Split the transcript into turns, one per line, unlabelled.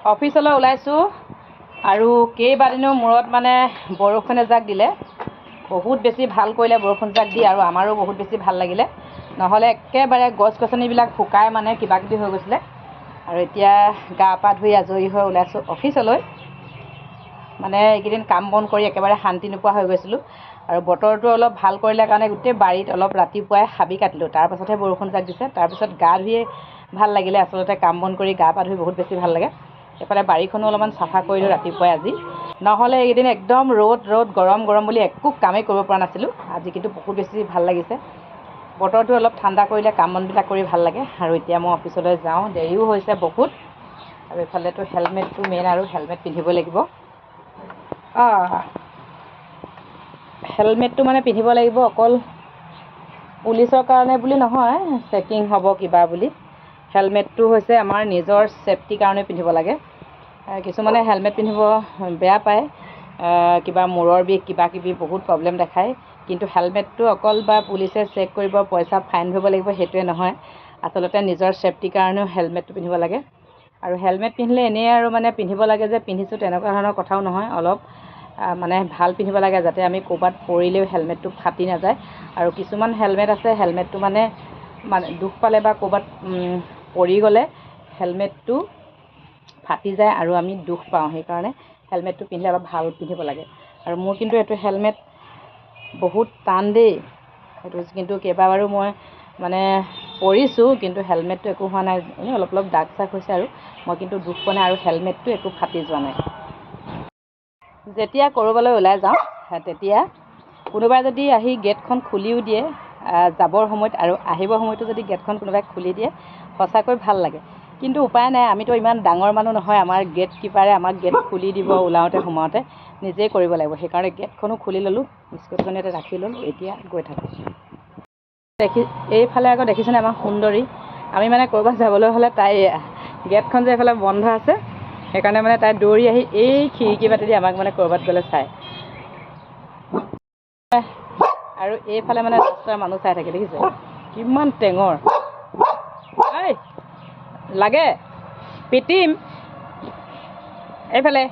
অফিচলৈ ওলাইছোঁ আৰু কেইবাদিনৰ মূৰত মানে বৰষুণ এজাক দিলে। বহুত বেছি ভাল কৰিলে বৰষুণজাক দি, আৰু আমাৰো বহুত বেছি ভাল লাগিলে। নহ'লে একেবাৰে গছ গছনিবিলাক শুকাই মানে কিবাকিবি হৈ গৈছিলে। আৰু এতিয়া গা পা ধুই আজৰি হৈ ওলাইছোঁ অফিচলৈ। মানে এইকেইদিন কাম বন কৰি একেবাৰে শান্তি নোপোৱা হৈ গৈছিলোঁ। আৰু বতৰটো অলপ ভাল কৰিলে কাৰণে গোটেই বাৰীত অলপ ৰাতিপুৱাই হাবি কাটিলোঁ। তাৰপাছতহে বৰষুণজাক দিছে। তাৰপিছত গা ধুয়ে ভাল লাগিলে। আচলতে কাম বন কৰি গা পা ধুই বহুত বেছি ভাল লাগে। এইফালে বাৰীখনো অলপমান চাফা কৰিলোঁ ৰাতিপুৱাই আজি। নহ'লে এইকেইদিন একদম ৰ'দ গৰম বুলি একো কামেই কৰিব পৰা নাছিলোঁ। আজি কিন্তু বহুত বেছি ভাল লাগিছে। বতৰটো অলপ ঠাণ্ডা কৰিলে কাম বনবিলাক কৰি ভাল লাগে। আৰু এতিয়া মই অফিচলৈ যাওঁ, দেৰিও হৈছে বহুত। আৰু এইফালেতো হেলমেটটো মেইন, আৰু হেলমেট পিন্ধিব লাগিব। হেলমেটটো মানে পিন্ধিব লাগিব, অকল পুলিচৰ কাৰণে বুলি নহয়, চেকিং হ'ব কিবা বুলি। হেলমেটটো হৈছে আমাৰ নিজৰ ছেফটিৰ কাৰণে পিন্ধিব লাগে। কিছুমানে হেলমেট পিন্ধিব বেয়া পায়, কিবা মূৰৰ বিষ কিবা কিবি বহুত প্ৰব্লেম দেখায়। কিন্তু হেলমেটটো অকল বা পুলিচে চেক কৰিব, পইচা ফাইন ভৰিব লাগিব সেইটোৱে নহয়। আচলতে নিজৰ ছেফটিৰ কাৰণেও হেলমেটটো পিন্ধিব লাগে। আৰু হেলমেট পিন্ধিলে এনেই আৰু মানে পিন্ধিব লাগে যে পিন্ধিছোঁ তেনেকুৱা ধৰণৰ কথাও নহয়। অলপ মানে ভাল পিন্ধিব লাগে, যাতে আমি ক'ৰবাত পৰিলেও হেলমেটটো ফাটি নাযায়। আৰু কিছুমান হেলমেট আছে, হেলমেটটো মানে দুখ পালে বা ক'ৰবাত পৰি গ'লে হেলমেটটো ফাটি যায় আৰু আমি দুখ পাওঁ। সেইকাৰণে হেলমেটটো পিন্ধিলে অলপ ভাল পিন্ধিব লাগে। আৰু মোৰ কিন্তু এইটো হেলমেট বহুত টান দেই। সেইটো কিন্তু কেইবাবাৰো মই মানে পৰিছোঁ, কিন্তু হেলমেটটো একো হোৱা নাই। এনেই অলপ দাগ চাগ হৈছে, আৰু মই কিন্তু দুখ পোৱা নাই। আৰু হেলমেটটো একো ফাটি যোৱা নাই। যেতিয়া ক'ৰবালৈ ওলাই যাওঁ, তেতিয়া কোনোবাই যদি আহি গেটখন খুলিও দিয়ে যাবৰ সময়ত, আৰু আহিবৰ সময়তো যদি গেটখন কোনোবাই খুলি দিয়ে, সঁচাকৈ ভাল লাগে। কিন্তু উপায় নাই, আমিতো ইমান ডাঙৰ মানুহ নহয় আমাৰ গেট কিপাৰে আমাক গেট খুলি দিব ওলাওঁতে সোমাওঁতে। নিজেই কৰিব লাগিব। সেইকাৰণে গেটখনো খুলি ল'লোঁ, স্কুটিখন ইয়াতে ৰাখি ল'লোঁ, এতিয়া গৈ থাকোঁ। এইফালে আকৌ দেখিছেনে আমাৰ সুন্দৰী। আমি মানে ক'ৰবাত যাবলৈ হ'লে তাই গেটখন যে এইফালে বন্ধ আছে, সেইকাৰণে মানে তাই দৌৰি আহি এই খিৰিকী বাটেদি আমাক মানে ক'ৰবাত গ'লে চায়। আৰু এইফালে মানে ৰাস্তাৰ মানুহ চাই থাকে, দেখিছে কিমান টেঙৰ। লাগে পিটিম। এইফালে